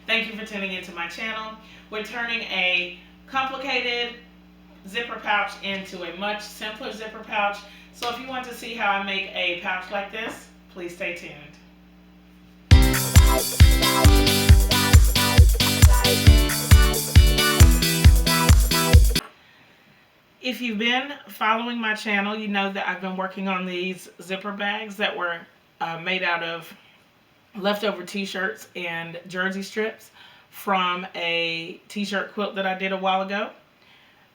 Thank you for tuning into my channel. We're turning a complicated zipper pouch into a much simpler zipper pouch. So if you want to see how I make a pouch like this, please stay tuned. If you've been following my channel, you know that I've been working on these zipper bags that were made out of leftover t-shirts and jersey strips from a t-shirt quilt that I did a while ago.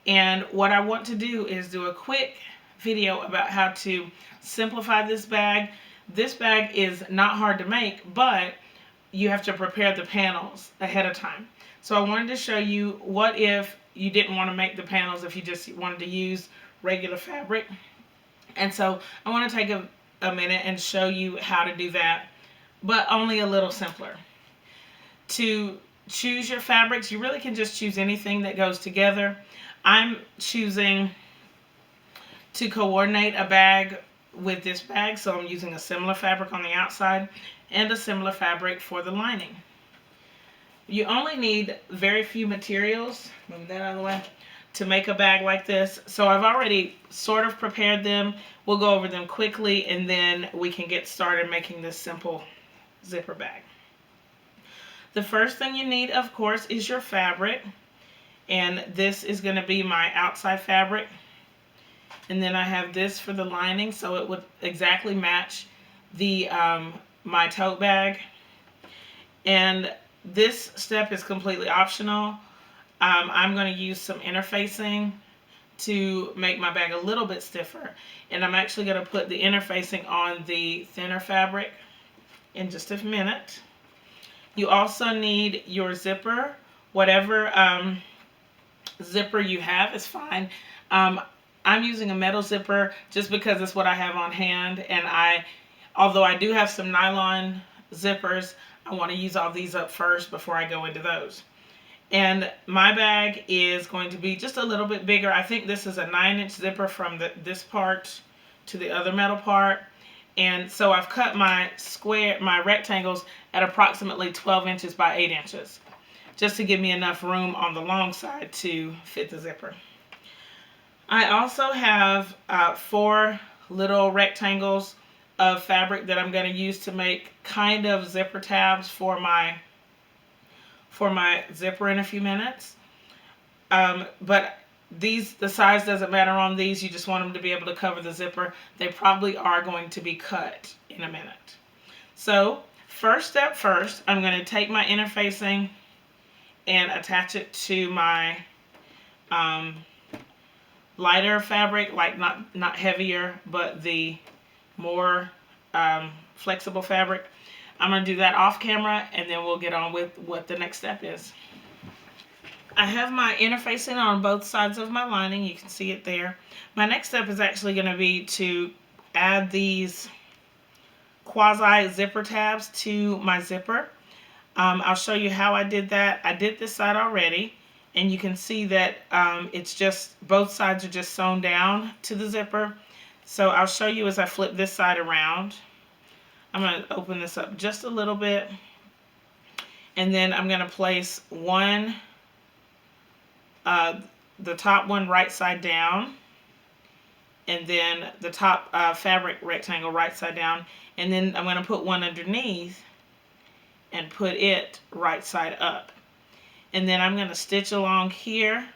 And what I want to do is do a quick video about how to simplify this bag. This bag is not hard to make, but you have to prepare the panels ahead of time. So I wanted to show you what if you didn't want to make the panels, if you just wanted to use regular fabric. And so I want to take a minute and show you how to do that, but only a little simpler. To choose your fabrics, you really can just choose anything that goes together. I'm choosing to coordinate a bag with this bag, so I'm using a similar fabric on the outside and a similar fabric for the lining. You only need very few materials, move that out of the way, to make a bag like this. So I've already sort of prepared them. We'll go over them quickly and then we can get started making this simple zipper bag. The first thing you need, of course, is your fabric. And this is going to be my outside fabric. And then I have this for the lining, so it would exactly match the my tote bag. And this step is completely optional. I'm going to use some interfacing to make my bag a little bit stiffer. And I'm actually going to put the interfacing on the thinner fabric in just a minute. You also need your zipper. Whatever zipper you have is fine. I'm using a metal zipper just because it's what I have on hand, and although I do have some nylon zippers, I want to use all these up first before I go into those. And my bag is going to be just a little bit bigger. I think this is a 9-inch zipper from this part to the other metal part. And so I've cut my rectangles at approximately 12 inches by 8 inches. Just to give me enough room on the long side to fit the zipper. I also have 4 little rectangles of fabric that I'm going to use to make kind of zipper tabs for my zipper in a few minutes. But the size doesn't matter on these. You just want them to be able to cover the zipper. They probably are going to be cut in a minute. So first step first, I'm going to take my interfacing and attach it to my lighter fabric, like not heavier, but the more flexible fabric. I'm going to do that off camera, and then we'll get on with what the next step is. I have my interfacing on both sides of my lining. You can see it there. My next step is actually going to be to add these quasi zipper tabs to my zipper. I'll show you how I did that. I did this side already, and you can see that it's just both sides are just sewn down to the zipper. So I'll show you as I flip this side around. I'm going to open this up just a little bit, and then I'm going to place the top one right side down, and then the top fabric rectangle right side down, and then I'm going to put one underneath and put it right side up. And then I'm going to stitch along here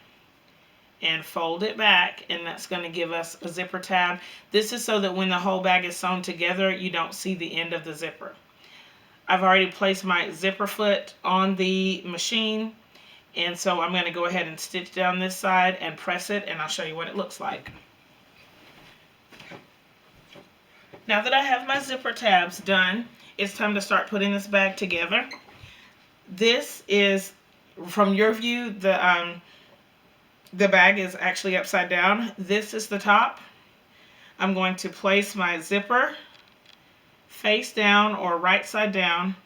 and fold it back, and that's going to give us a zipper tab. This is so that when the whole bag is sewn together, you don't see the end of the zipper. I've already placed my zipper foot on the machine, and so I'm going to go ahead and stitch down this side and press it, and I'll show you what it looks like. Now that I have my zipper tabs done, it's time to start putting this bag together. This is, from your view, the bag is actually upside down. This is the top. I'm going to place my zipper face down or right side down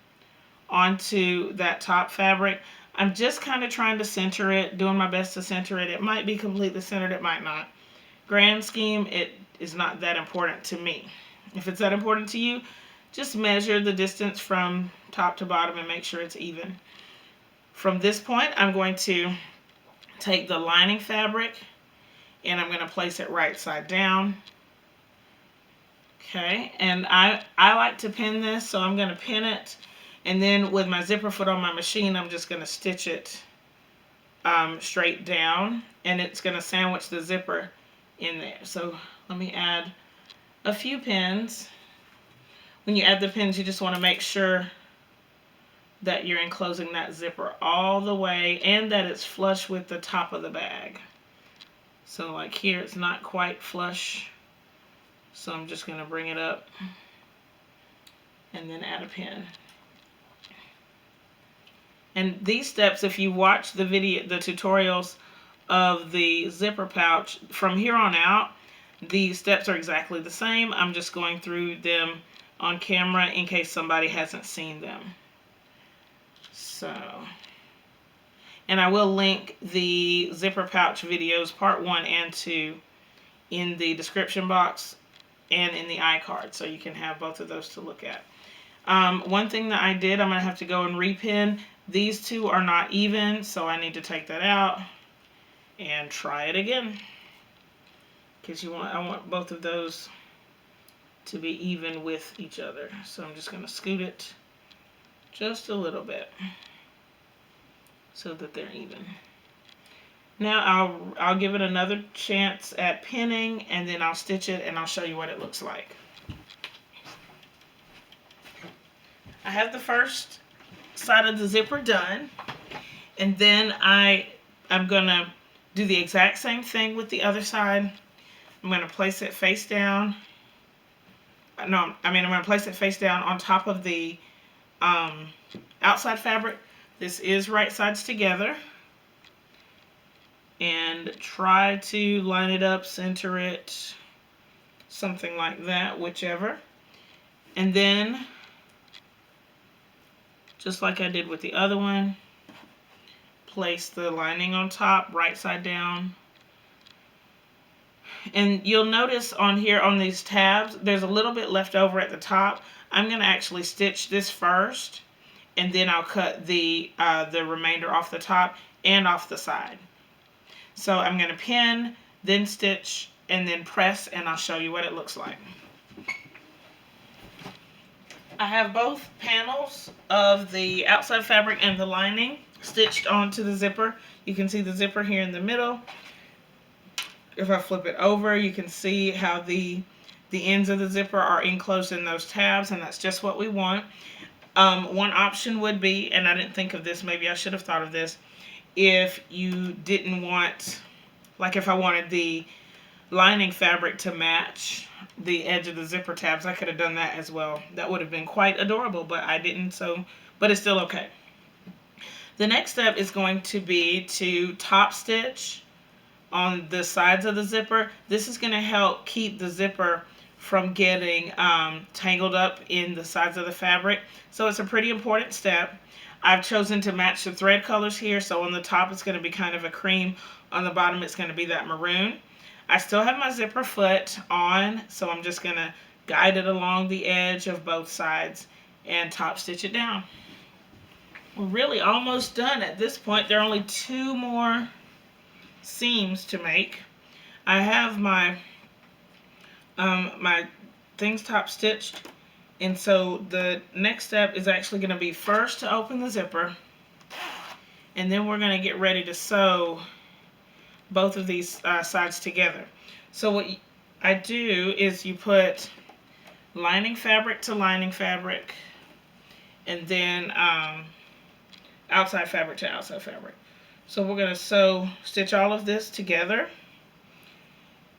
onto that top fabric. I'm just kind of trying to center it, doing my best to center it. It might be completely centered, it might not. Grand scheme, it is not that important to me. If it's that important to you, just measure the distance from top to bottom and make sure it's even. From this point, I'm going to take the lining fabric and I'm going to place it right side down. Okay, and I like to pin this, so I'm going to pin it, and then with my zipper foot on my machine, I'm just going to stitch it straight down, and it's going to sandwich the zipper in there. So let me add a few pins. When you add the pins, you just want to make sure that you're enclosing that zipper all the way and that it's flush with the top of the bag. So like here, it's not quite flush. So I'm just going to bring it up and then add a pin. And these steps, if you watch the tutorials of the zipper pouch, from here on out, the steps are exactly the same. I'm just going through them on camera in case somebody hasn't seen them. So, and I will link the zipper pouch videos, part 1 and 2, in the description box and in the iCard, so you can have both of those to look at. One thing that I did, I'm going to have to go and repin. These two are not even, so I need to take that out and try it again. Because I want both of those to be even with each other. So I'm just going to scoot it just a little bit so that they're even. Now I'll give it another chance at pinning, and then I'll stitch it and I'll show you what it looks like. I have the first side of the zipper done, and then I'm gonna do the exact same thing with the other side. I'm gonna place it face down. I'm gonna place it face down on top of the outside fabric. This is right sides together. And try to line it up, center it, something like that, whichever. And then, just like I did with the other one, place the lining on top, right side down. And you'll notice on here on these tabs, there's a little bit left over at the top. I'm going to actually stitch this first, and then I'll cut the remainder off the top and off the side. So I'm going to pin, then stitch, and then press, and I'll show you what it looks like. I have both panels of the outside fabric and the lining stitched onto the zipper. You can see the zipper here in the middle. If I flip it over, you can see how the ends of the zipper are enclosed in those tabs, and that's just what we want. One option would be, and I didn't think of this, maybe I should have thought of this, if you didn't want, like if I wanted the lining fabric to match the edge of the zipper tabs, I could have done that as well. That would have been quite adorable, but I didn't, but it's still okay. The next step is going to be to top stitch on the sides of the zipper. This is going to help keep the zipper from getting tangled up in the sides of the fabric. So it's a pretty important step. I've chosen to match the thread colors here, so on the top it's going to be kind of a cream, on the bottom it's going to be that maroon. I still have my zipper foot on, so I'm just going to guide it along the edge of both sides and top stitch it down. We're really almost done at this point. There are only 2 more seams to make. I have my my things top stitched, and so the next step is actually going to be first to open the zipper, and then we're going to get ready to sew both of these sides together. So what I do is you put lining fabric to lining fabric, and then outside fabric to outside fabric. So we're going to stitch all of this together,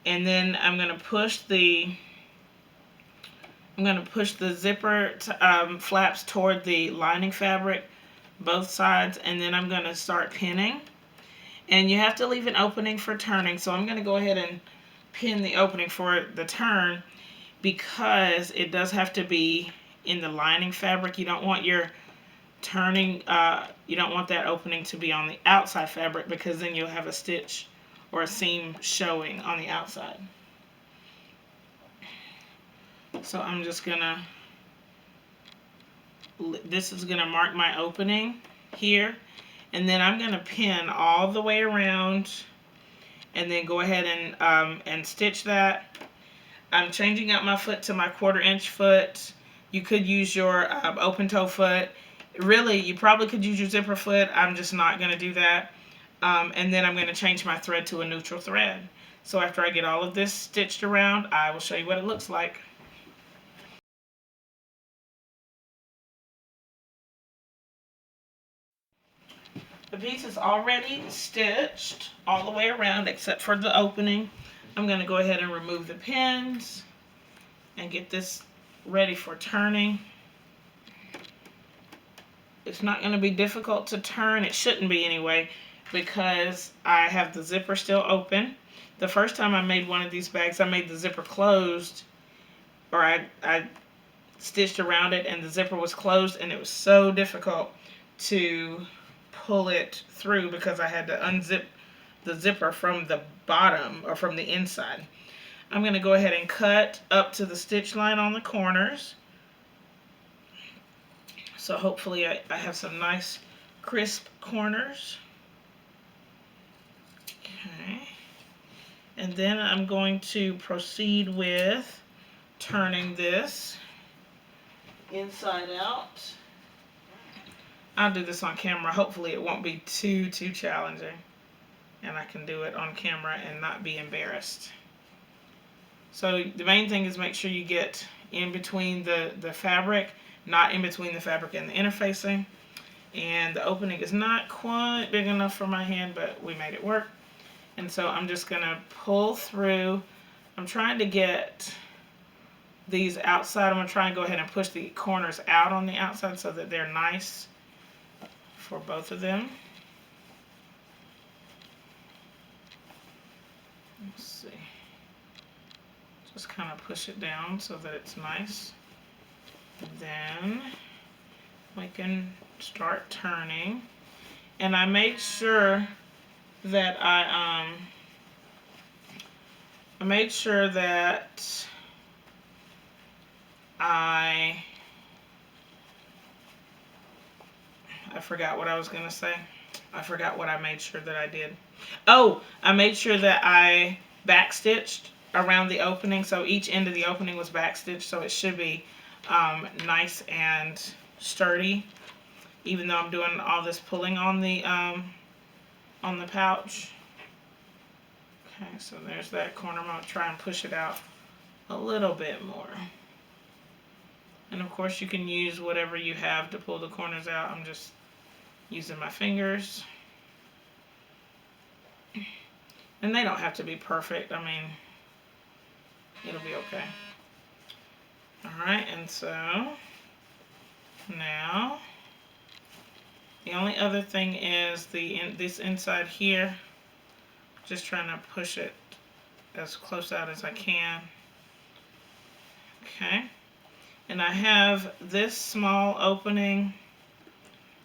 and then I'm going to push the zipper flaps toward the lining fabric, both sides, and then I'm going to start pinning. And you have to leave an opening for turning, so I'm going to go ahead and pin the opening for the turn, because it does have to be in the lining fabric. You don't want your turning, you don't want that opening to be on the outside fabric, because then you'll have a stitch or a seam showing on the outside. So I'm just gonna, this is gonna mark my opening here, And then I'm going to pin all the way around and then go ahead and stitch that. I'm changing out my foot to my 1/4 inch foot. You could use your open toe foot. Really, you probably could use your zipper foot. I'm just not going to do that. And then I'm going to change my thread to a neutral thread. So after I get all of this stitched around, I will show you what it looks like. The piece is already stitched all the way around except for the opening. I'm going to go ahead and remove the pins and get this ready for turning. It's not going to be difficult to turn. It shouldn't be anyway, because I have the zipper still open. The first time I made one of these bags, I made the zipper closed, or I stitched around it and the zipper was closed, and it was so difficult to pull it through because I had to unzip the zipper from the bottom or from the inside. I'm going to go ahead and cut up to the stitch line on the corners. So hopefully I have some nice crisp corners. Okay. And then I'm going to proceed with turning this inside out. I'll do this on camera. Hopefully it won't be too challenging, and I can do it on camera and not be embarrassed. So the main thing is make sure you get in between the fabric, not in between the fabric and the interfacing. And the opening is not quite big enough for my hand, but we made it work. And so I'm just going to pull through. I'm trying to get these outside. I'm going to try and go ahead and push the corners out on the outside so that they're nice for both of them. Let's see. Just kind of push it down so that it's nice. Then we can start turning. And I made sure that I forgot what I was going to say. I forgot what I made sure that I did. Oh, I made sure that I backstitched around the opening, so each end of the opening was backstitched, so it should be nice and sturdy, even though I'm doing all this pulling on the pouch. Okay, so there's that corner. I'm going to try and push it out a little bit more. And of course you can use whatever you have to pull the corners out. I'm just using my fingers. And they don't have to be perfect. I mean, it'll be okay. Alright, and so now the only other thing is this inside here. Just trying to push it as close out as I can. Okay. And I have this small opening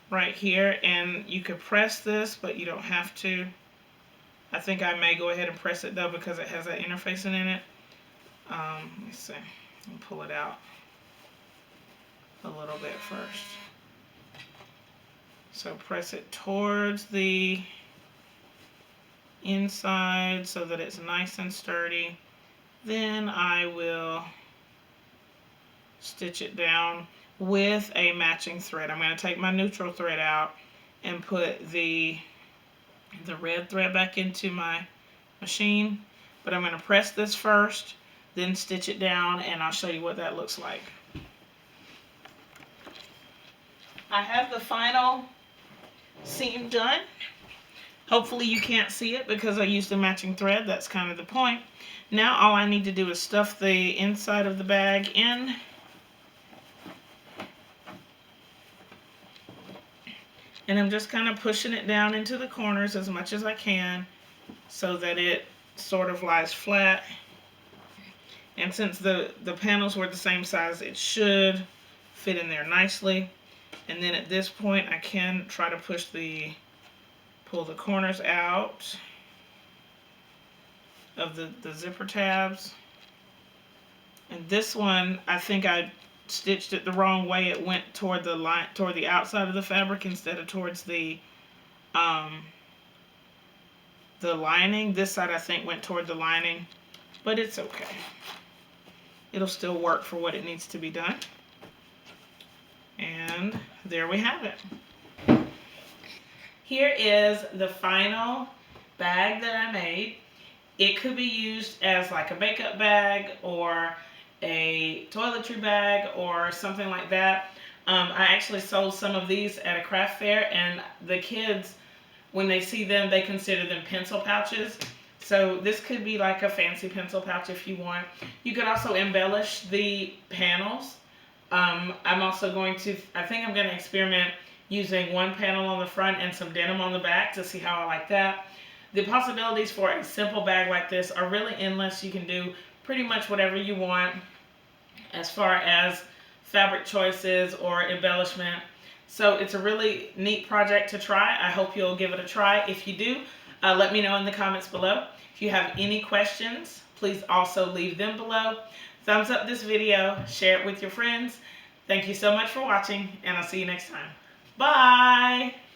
right here, and you could press this, but you don't have to. I think I may go ahead and press it though because it has that interfacing in it. Let me see. Let me pull it out a little bit first. So press it towards the inside so that it's nice and sturdy. Then I will stitch it down with a matching thread. I'm going to take my neutral thread out and put the red thread back into my machine, but I'm going to press this first, then stitch it down, and I'll show you what that looks like. I have the final seam done. Hopefully you can't see it because I used the matching thread. That's kind of the point. Now all I need to do is stuff the inside of the bag in. And I'm just kind of pushing it down into the corners as much as I can so that it sort of lies flat. And since the panels were the same size, it should fit in there nicely. And then at this point, I can try to pull the corners out of the zipper tabs. And this one, I think I stitched it the wrong way. It went toward the outside of the fabric instead of towards the the lining. This side I think went toward the lining, but it's okay. It'll still work for what it needs to be done. And there we have it. Here is the final bag that I made. It could be used as like a makeup bag or a toiletry bag or something like that. I actually sold some of these at a craft fair, and the kids, when they see them, they consider them pencil pouches. So this could be like a fancy pencil pouch if you want. You could also embellish the panels. I'm also going to, I think I'm going to experiment using one panel on the front and some denim on the back to see how I like that. The possibilities for a simple bag like this are really endless. You can do pretty much whatever you want as far as fabric choices or embellishment. So it's a really neat project to try. I hope you'll give it a try. If you do, let me know in the comments below. If you have any questions, please also leave them below. Thumbs up this video, share it with your friends. Thank you so much for watching, and I'll see you next time. Bye!